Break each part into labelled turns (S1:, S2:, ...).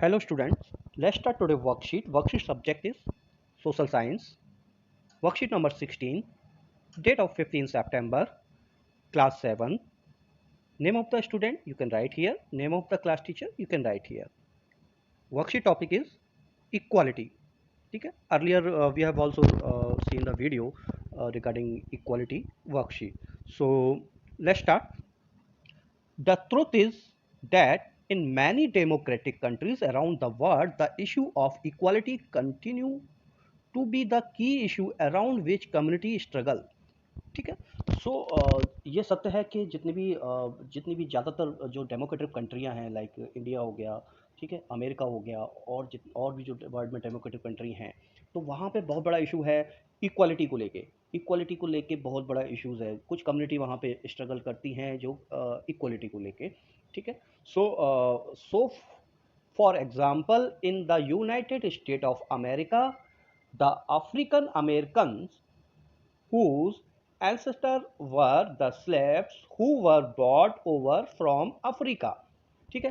S1: Hello students, let's start today worksheet. Worksheet subject is social science. Worksheet number 16, date of 15 September, class 7. Name of the student you can write here. Name of the class teacher you can write here. Worksheet topic is equality. Okay? Earlier we have also seen the video regarding equality worksheet. So let's start. The truth is that in many democratic countries around the world, the issue of equality continue to be the key issue around which community struggle. ठीक है. सो ये सत्य है कि जितनी भी ज़्यादातर जो डेमोक्रेटिक कंट्रियां हैं, लाइक इंडिया हो गया, ठीक है, अमेरिका हो गया, और भी जो वर्ल्ड में डेमोक्रेटिक कंट्री हैं, तो वहाँ पे बहुत बड़ा इशू है इक्वालिटी को लेके बहुत बड़ा इश्यूज है. कुछ कम्युनिटी वहाँ पे स्ट्रगल करती हैं जो इक्वालिटी को लेके. ठीक है. So for example in the United State of America the African American whose ancestors were the slaves who were brought over from Africa. ठीक है.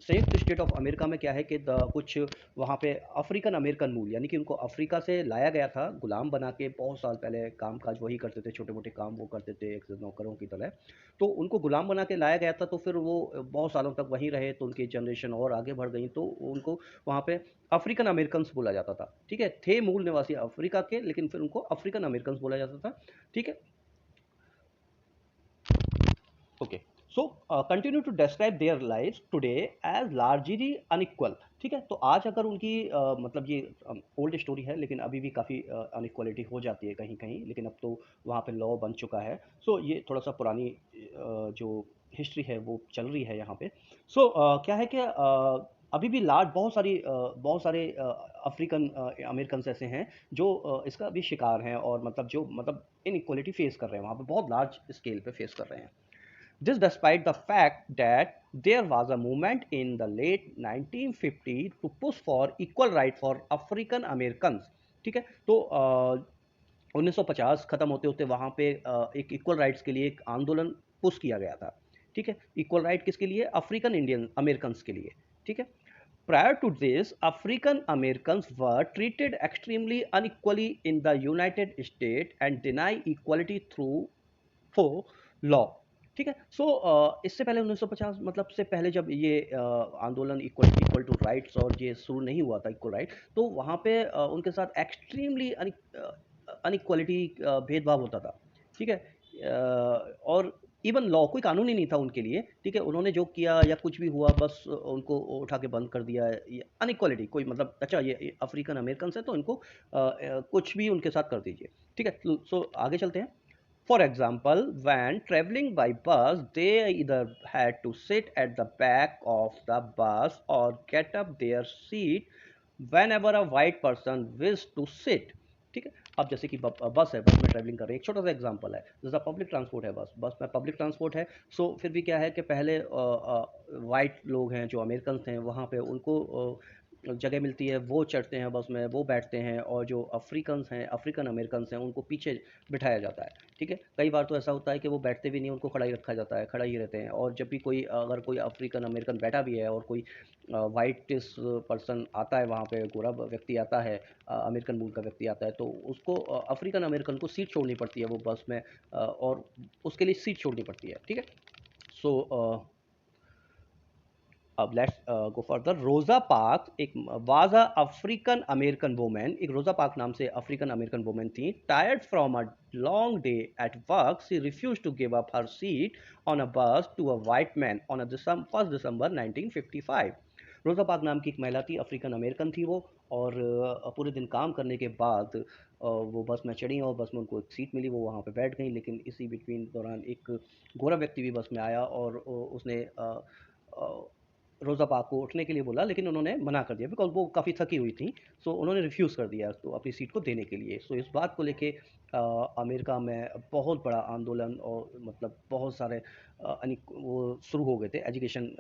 S1: संयुक्त स्टेट ऑफ अमेरिका में क्या है कि कुछ वहाँ पे अफ्रीकन अमेरिकन मूल, यानी कि उनको अफ्रीका से लाया गया था गुलाम बना के. बहुत साल पहले काम काज वही करते थे, छोटे मोटे काम वो करते थे एक नौकरों की तरह. तो उनको गुलाम बना के लाया गया था, तो फिर वो बहुत सालों तक वहीं रहे, तो उनकी जनरेशन और आगे बढ़ गई, तो उनको वहाँ पे अफ्रीकन अमेरिकन बोला जाता था. ठीक है. थे मूल निवासी अफ्रीका के, लेकिन फिर उनको अफ्रीकन अमेरिकन बोला जाता था. ठीक है. Okay. So continue to describe their lives today as largely unequal. ठीक है. तो आज अगर उनकी मतलब ये ओल्ड स्टोरी है, लेकिन अभी भी काफ़ी अनइक्वालिटी हो जाती है कहीं कहीं, लेकिन अब तो वहाँ पे लॉ बन चुका है. ये थोड़ा सा पुरानी जो हिस्ट्री है वो चल रही है यहाँ पे. क्या है कि अभी भी बहुत सारे अफ्रीकन अमेरिकन ऐसे हैं जो इसका भी शिकार हैं, और मतलब इनइक्वालिटी फेस कर रहे हैं, वहाँ पे बहुत लार्ज स्केल पे फेस कर रहे हैं. This despite the fact that there was a movement in the late 1950 to push for equal right for African Americans. ठीक है. 1950 खत्म होते होते वहाँ पे एक इक्वल राइट्स के लिए एक आंदोलन पुश किया गया था. ठीक है. इक्वल राइट किसके लिए? अफ्रीकन इंडियन अमेरिकन के लिए. ठीक है. Prior to this, African Americans were treated extremely unequally in the United States and deny equality through for law. ठीक है. इससे पहले 1950, मतलब से पहले जब ये आंदोलन इक्वल टू राइट्स और ये शुरू नहीं हुआ था इक्वल राइट, तो वहाँ पे उनके साथ एक्सट्रीमली अनइक्वालिटी भेदभाव होता था. ठीक है. और इवन लॉ, कोई कानून ही नहीं था उनके लिए. ठीक है. उन्होंने जो किया या कुछ भी हुआ, बस उनको उठा के बंद कर दिया. अनइक्वालिटी कोई मतलब, अच्छा ये अफ्रीकन अमेरिकन है तो इनको कुछ भी उनके साथ कर दीजिए. ठीक है. आगे चलते हैं. For example, when traveling by bus, they either had to sit at the back of the bus or get up their seat whenever a white person wished to sit. ठीक है. अब जैसे कि बस है, बस में ट्रैवलिंग कर रहे हैं, एक छोटा सा एग्जांपल है. जैसा पब्लिक ट्रांसपोर्ट है, बस में पब्लिक ट्रांसपोर्ट है. फिर भी क्या है कि पहले वाइट लोग हैं जो अमेरिकन हैं, वहाँ पे उनको जगह मिलती है, वो चढ़ते हैं बस में, वो बैठते हैं, और जो अफ्रीकन अमेरिकन हैं, उनको पीछे बिठाया जाता है. ठीक है. कई बार तो ऐसा होता है कि वो बैठते भी नहीं, उनको खड़ा ही रखा जाता है, खड़ा ही रहते हैं. और जब भी अगर कोई अफ्रीकन अमेरिकन बैठा भी है और कोई वाइट पर्सन आता है, वहाँ पे गोरा व्यक्ति आता है, अमेरिकन मूल का व्यक्ति आता है, तो उसको अफ्रीकन अमेरिकन को सीट छोड़नी पड़ती है वो बस में, और उसके लिए सीट छोड़नी पड़ती है. ठीक है. सो अब let's go further. Rosa Parks एक was a African American woman. एक रोजा पार्क नाम से अफ्रीकन अमेरिकन वुमेन थी. Tired from a long day at work, she refuse to give up her seat on a bus to a white man on 1 December 1955. Rosa Park नाम की एक महिला थी, African American थी वो, और पूरे दिन काम करने के बाद वो बस में चढ़ी, और बस में उनको एक सीट मिली, वो वहाँ पे बैठ गई. लेकिन इसी बिटवीन दौरान एक गोरा व्यक्ति भी बस में आया, और उसने रोज़ा पाक को उठने के लिए बोला, लेकिन उन्होंने मना कर दिया बिकॉज़ वो काफ़ी थकी हुई थी. उन्होंने रिफ्यूज़ कर दिया तो अपनी सीट को देने के लिए. इस बात को लेके अमेरिका में बहुत बड़ा आंदोलन, और मतलब बहुत सारे वो शुरू हो गए थे education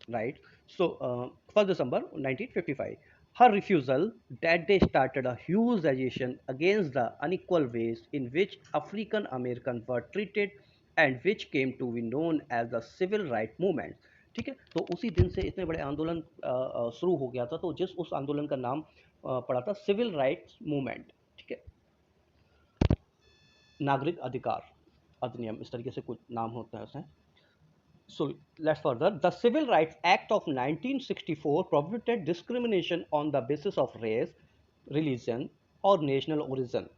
S1: right. 1 December 1955. Her refusal that day started a huge agitation against the unequal ways in which African Americans were treated, and which came to be known as the civil rights movement. ठीक है। तो उसी दिन से इतने बड़े आंदोलन शुरू हो गया था, तो जिस उस आंदोलन का नाम पड़ा था सिविल राइट्स मूवमेंट। ठीक है, नागरिक अधिकार अधिनियम, इस तरीके से कुछ नाम होता है उसमें। So let's further. The Civil Rights Act of 1964 prohibited discrimination on the basis of race, religion or national origin.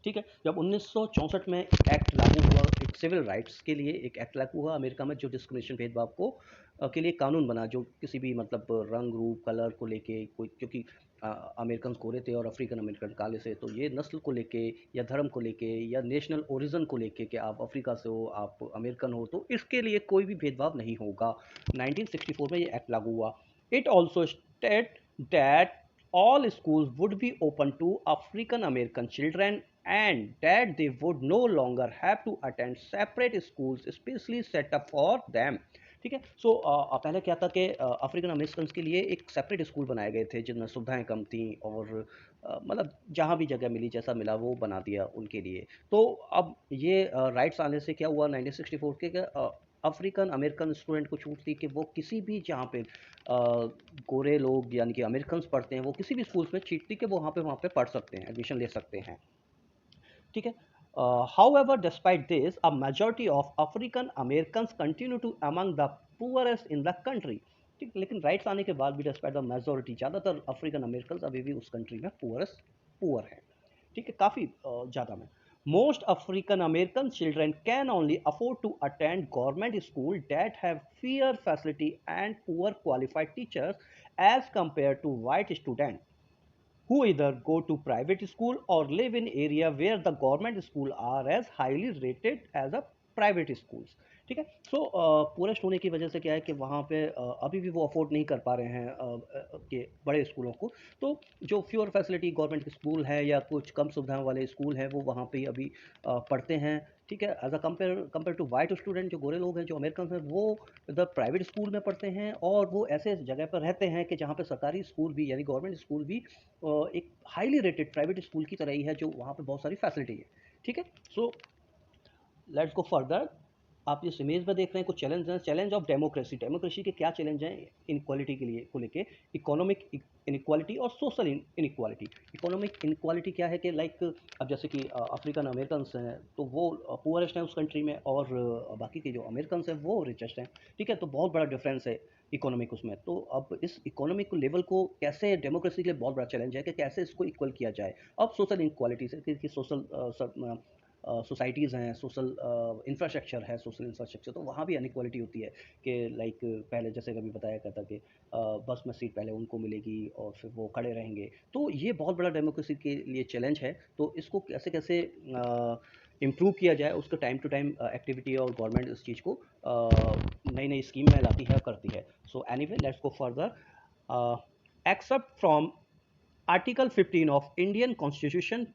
S1: ठीक है, जब 1964 में एक्ट लागू हुआ, एक सिविल राइट्स के लिए एक एक्ट लागू हुआ अमेरिका में, जो डिस्क्रिमिनेशन भेदभाव को के लिए कानून बना, जो किसी भी मतलब रंग रूप कलर को लेके कोई, क्योंकि अमेरिकन गोरे थे और अफ्रीकन अमेरिकन काले से, तो ये नस्ल को लेके या धर्म को लेके या नेशनल ओरिजिन को लेके कि आप अफ्रीका से हो, आप अमेरिकन हो, तो इसके लिए कोई भी भेदभाव नहीं होगा। 1964 में ये एक्ट लागू हुआ। It also state that all schools would be open to African American children and that they would no longer have to attend separate schools specially set up for them। ठीक है। सो पहले क्या था कि अफ्रीकन अमेरिकन के लिए एक separate school बनाए गए थे जिनमें सुविधाएं कम थी, और मतलब जहाँ भी जगह मिली जैसा मिला वो बना दिया उनके लिए। तो अब ये राइट्स आने से क्या हुआ 1964 के, अफ्रीकन अमेरिकन स्टूडेंट को छूट थी कि वो किसी भी जहाँ पे गोरे लोग यानी कि अमेरिकन पढ़ते हैं, वो किसी भी स्कूल्स में छीट थी कि वो वहाँ पे पढ़ सकते हैं, एडमिशन ले सकते हैं। ठीक है। However, despite this, a majority of African Americans continue to among the poorest in the country। ठीक, लेकिन राइट्स आने के बाद भी डिस्पाइट द मेजोरिटी, ज़्यादातर अफ्रीकन अमेरिकन अभी भी उस कंट्री में पुअर है। ठीक है, काफ़ी ज़्यादा में। Most African American children can only afford to attend government school that have fewer facility and poor qualified teachers as compared to white students who either go to private school or live in area where the government school are as highly rated as a private schools। ठीक है। सो purest होने की वजह से क्या है कि वहाँ पे अभी भी वो अफोर्ड नहीं कर पा रहे हैं के बड़े स्कूलों को, तो जो फ्यूअर फैसिलिटी गवर्नमेंट स्कूल है या कुछ कम सुविधाओं वाले स्कूल हैं वो वहाँ पे अभी पढ़ते हैं। ठीक है, as a compare to white student, जो गोरे लोग हैं जो अमेरिकन हैं वो इधर प्राइवेट स्कूल में पढ़ते हैं, और वो ऐसे जगह पर रहते हैं कि जहाँ पे सरकारी स्कूल भी यानी गवर्नमेंट स्कूल भी एक हाईली रेटेड प्राइवेट स्कूल की तरह ही है, जो वहाँ पे बहुत सारी फैसिलिटी है। ठीक है। So let's go further. आप इस इमेज में देख रहे हैं कुछ चैलेंज हैं। चैलेंज ऑफ डेमोक्रेसी, डेमोक्रेसी के क्या चैलेंज हैं इनक्वालिटी के लिए को लेके? इकोनॉमिक इनक्वालिटी और सोशल इनक्वालिटी। इकोनॉमिक इनक्वालिटी क्या है कि लाइक अब जैसे कि अफ्रीकन अमेरिकन हैं तो वो पुअरेस्ट हैं उस कंट्री में, और बाकी के जो अमेरिकन हैं वो रिचेस्ट हैं। ठीक है, तो बहुत बड़ा डिफरेंस है इकोनॉमिक उसमें। तो अब इस इकोनॉमिक लेवल को कैसे, डेमोक्रेसी के लिए बहुत बड़ा चैलेंज है कि कैसे इसको इक्वल किया जाए। अब सोशल इनक्वालिटी से कि सोशल सोसाइटीज़ हैं, सोशल इंफ्रास्ट्रक्चर है, सोशल इंफ्रास्ट्रक्चर, तो वहाँ भी अनइक्वालिटी होती है कि लाइक पहले जैसे कभी बताया करता कि बस में सीट पहले उनको मिलेगी और फिर वो खड़े रहेंगे। तो ये बहुत बड़ा डेमोक्रेसी के लिए चैलेंज है। तो इसको कैसे कैसे इम्प्रूव किया जाए, उसका टाइम टू टाइम एक्टिविटी, और गवर्नमेंट इस चीज़ को नई नई स्कीम में लाती है, करती है। So anyway let's go further. Except from article 15 of Indian constitution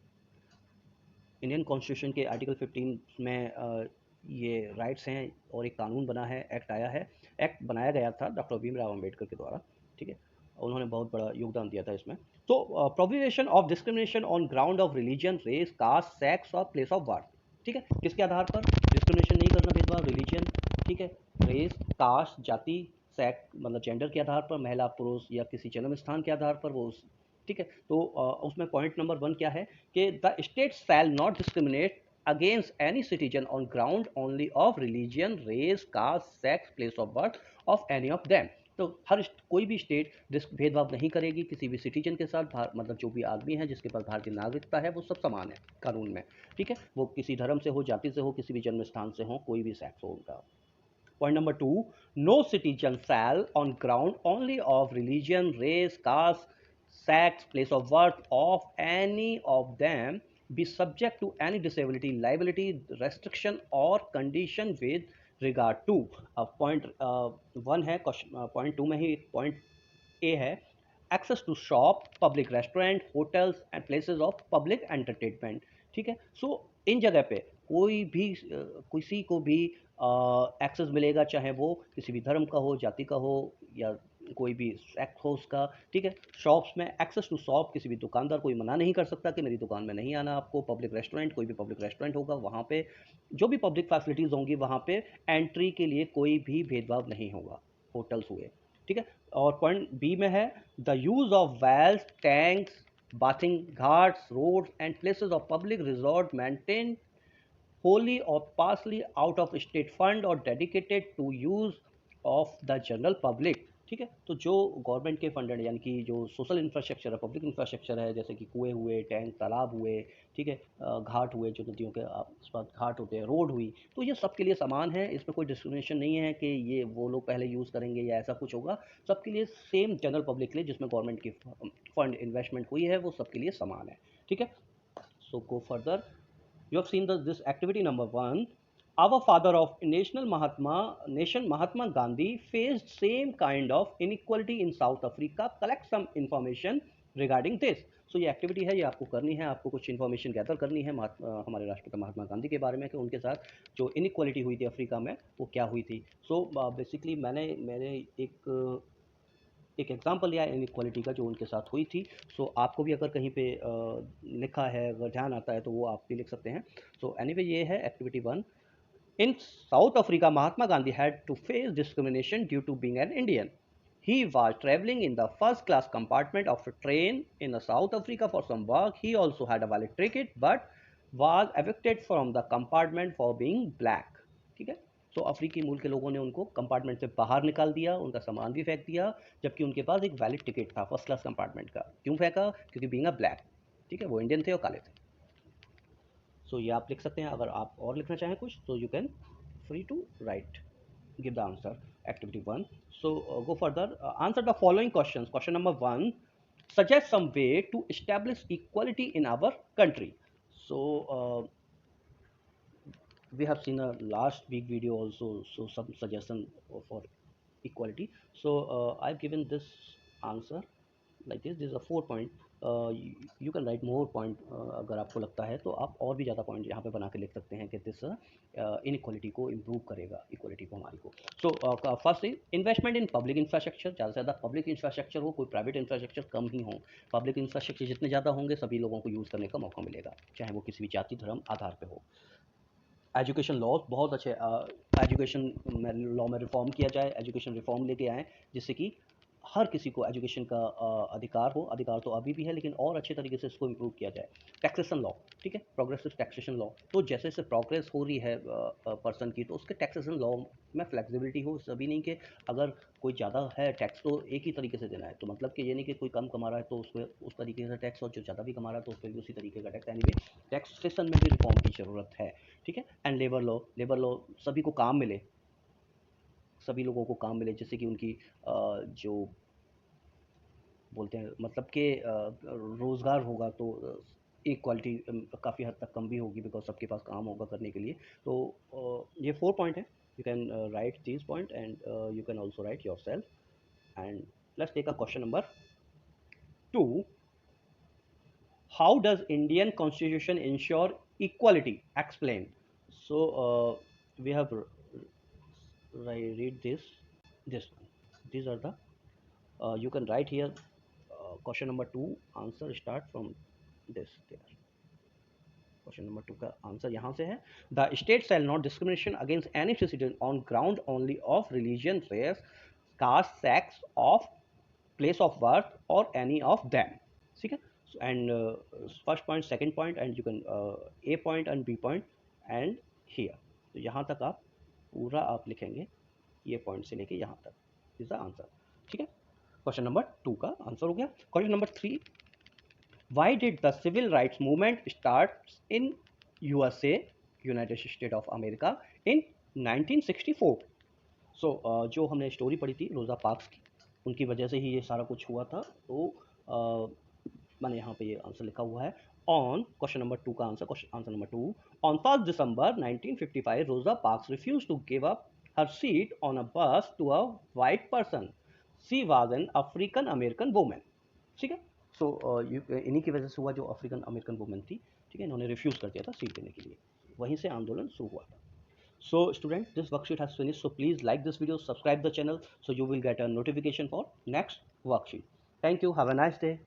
S1: के आर्टिकल 15 में ये राइट्स हैं, और एक कानून बना है, एक्ट आया है। एक्ट बनाया गया था डॉक्टर भीमराव अम्बेडकर के द्वारा। ठीक है, उन्होंने बहुत बड़ा योगदान दिया था इसमें। तो prohibition of discrimination on ground of religion, race, caste, sex और प्लेस ऑफ बर्थ। ठीक है, किसके आधार पर डिस्क्रिमिनेशन नहीं करना, भेदभाव? रिलीजन, ठीक है, रेस, कास्ट, जाति, सेक्स मतलब जेंडर के आधार पर, महिला पुरुष या किसी जन्म स्थान के आधार पर वो ठीक है। तो उसमें पॉइंट नंबर 1 क्या है कि the state shall not discriminate against any citizen on ground only of religion, race, caste, sex, place of birth of any of them. तो कोई भी स्टेट भेदभाव नहीं करेगी किसी भी सिटीजन के साथ, मतलब जो भी आदमी है जिसके पास भारतीय नागरिकता है वो सब समान है कानून में। ठीक है, वो किसी धर्म से हो, जाति से हो, किसी भी जन्म स्थान से हो, कोई भी सेक्स हो उनका। Point number 2, no citizen shall, on ground only of religion, race, caste, sex, place of birth of any of them, be subject to any disability, liability, restriction or condition with regard to। Point 1 है, point 2 में ही point A है, access to shop, public restaurant, hotels and places of public entertainment. ठीक है, सो इन जगह पे कोई भी किसी को भी एक्सेस मिलेगा, चाहे वो किसी भी धर्म का हो, जाति का हो, या कोई भी सेक्ट हो उसका। ठीक है, शॉप्स में एक्सेस टू शॉप, किसी भी दुकानदार कोई मना नहीं कर सकता कि मेरी दुकान में नहीं आना आपको। पब्लिक रेस्टोरेंट, कोई भी पब्लिक रेस्टोरेंट होगा वहाँ पे जो भी पब्लिक फैसिलिटीज़ होंगी वहाँ पे एंट्री के लिए कोई भी भेदभाव नहीं होगा। होटल्स हुए, ठीक है। और पॉइंट बी में है the use of wells, tanks, bathing ghats, roads and places of public resort maintain wholly or partially out of state fund or dedicated to use of the general public, ठीक है। तो जो गवर्नमेंट के funded यानी कि जो सोशल इंफ्रास्ट्रक्चर है, public infrastructure है, जैसे कि कुएं हुए, टैंक, तालाब हुए, ठीक है, घाट हुए, जो नदियों के आसपास घाट होते हैं, रोड हुई, तो ये सबके लिए समान है। इसमें कोई डिस्क्रिमिनेशन नहीं है कि ये वो लोग पहले यूज़ करेंगे या ऐसा कुछ होगा। सबके लिए सेम जनरल पब्लिक के लिए जिसमें गवर्नमेंट की फंड इन्वेस्टमेंट हुई है वो सबके लिए समान है, ठीक है। So go further, you have seen this activity number 1. Our father of nation Mahatma Gandhi faced same kind of inequality in South Africa. Collect some information regarding this. So ये एक्टिविटी है, ये आपको करनी है, आपको कुछ इन्फॉर्मेशन गैदर करनी है हमारे राष्ट्रपिता महात्मा गांधी के बारे में कि उनके साथ जो इनइक्वालिटी हुई थी अफ्रीका में वो क्या हुई थी। सो बेसिकली मैंने एक एग्जाम्पल लिया इनइक्वालिटी का जो उनके साथ हुई थी। सो आपको भी अगर कहीं पे लिखा है, अगर ध्यान आता है तो वो आप भी लिख सकते हैं। सो एनीवे ये है activity 1। In South Africa Mahatma Gandhi had to face discrimination due to being an Indian. He was traveling in the first class compartment of a train in South Africa for some work. He also had a valid ticket but was evicted from the compartment for being black, ठीक है। तो अफ्रीकी मूल के लोगों ने उनको compartment से बाहर निकाल दिया, उनका सामान भी फेंक दिया, जबकि उनके पास एक वैलिड टिकट था फर्स्ट क्लास कंपार्टमेंट का। क्यों फेंका? क्योंकि बीइंग अ ब्लैक, ठीक है, वो इंडियन थे और काले थे। सो ये आप लिख सकते हैं। अगर आप और लिखना चाहें कुछ तो you can free to write, give the answer, activity 1. So go further, answer the following questions. Question number 1, suggest some way to establish equality in our country. So we have seen a last week video also, so some suggestion for equality. So I've given this answer like this is a 4 point. You can write more point, अगर आपको लगता है तो आप और भी ज़्यादा point यहाँ पे बना के लिख सकते हैं कि दिस इनइक्वालिटी को इम्प्रूव करेगा, इक्वालिटी को हमारी को। So first is investment in public infrastructure, ज़्यादा से ज़्यादा पब्लिक इंफ्रास्ट्रक्चर हो, कोई प्राइवेट इंफ्रास्ट्रक्चर कम ही हो। पब्लिक इंफ्रास्ट्रक्चर जितने ज़्यादा होंगे सभी लोगों को यूज़ करने का मौका मिलेगा, चाहे वो किसी भी जाति धर्म आधार पर हो। एजुकेशन लॉज बहुत अच्छे, एजुकेशन लॉ में रिफॉर्म किया जाए, एजुकेशन रिफॉर्म लेके आएँ जिससे कि हर किसी को एजुकेशन का अधिकार हो। अधिकार तो अभी भी है लेकिन और अच्छे तरीके से इसको इम्प्रूव किया जाए। टैक्सेशन लॉ, ठीक है, प्रोग्रेसिव टैक्सेशन लॉ, तो जैसे जैसे प्रोग्रेस हो रही है पर्सन की तो उसके टैक्सेशन लॉ में फ्लेक्सिबिलिटी हो। सभी नहीं कि अगर कोई ज़्यादा है टैक्स तो एक ही तरीके से देना है, तो मतलब कि ये नहीं कि कोई कम कमा रहा है तो उस पर उस तरीके से टैक्स, और जो ज़्यादा भी कमा रहा है तो उस पर भी उसी तरीके का टैक्स। एनीवे टैक्सेशन में भी रिफॉर्म की ज़रूरत है, ठीक है। एंड लेबर लॉ सभी को काम मिले, सभी लोगों को काम मिले, जिससे कि उनकी जो बोलते हैं मतलब कि रोज़गार होगा तो एक क्वालिटी काफ़ी हद तक कम भी होगी, बिकॉज सबके पास काम होगा करने के लिए। तो ये 4 पॉइंट है। You can write this point and you can also write yourself. And let's take a question number 2, how does Indian constitution ensure equality, explain. So we have read this one. These are the you can write here question number 2 answer start from this there. Question number 2 का answer यहाँ से है, the state shall not discrimination against any citizen on ground only of religion, race, caste, sex, of place of birth और any of them, ठीक है। And first point, second point and you can A point and B point and here. तो यहाँ तक आप पूरा आप लिखेंगे, ये पॉइंट से लेके यहाँ तक इज द आंसर, ठीक है। क्वेश्चन नंबर 2 का आंसर हो गया। Question number 3, why did the civil rights movement start in USA, United State of America, इन 1964। सो जो हमने स्टोरी पढ़ी थी रोज़ा पार्क्स की, उनकी वजह से ही ये सारा कुछ हुआ था। तो मैंने यहाँ पे ये आंसर लिखा हुआ है ऑन क्वेश्चन नंबर 2 का answer number 2, on 1 December 1955 Rosa Parks refuse to give up her seat on a bus to a white person, she was an African American woman, ठीक है। सो इन्हीं की वजह से हुआ, जो अफ्रीकन अमेरिकन वुमेन थी, ठीक है, इन्होंने रिफ्यूज़ कर दिया था सीट देने के लिए, वहीं से आंदोलन शुरू हुआ था। So student, this worksheet has finished, so please like this video, subscribe the channel, so you will get a notification for next worksheet. Thank you, have a nice day.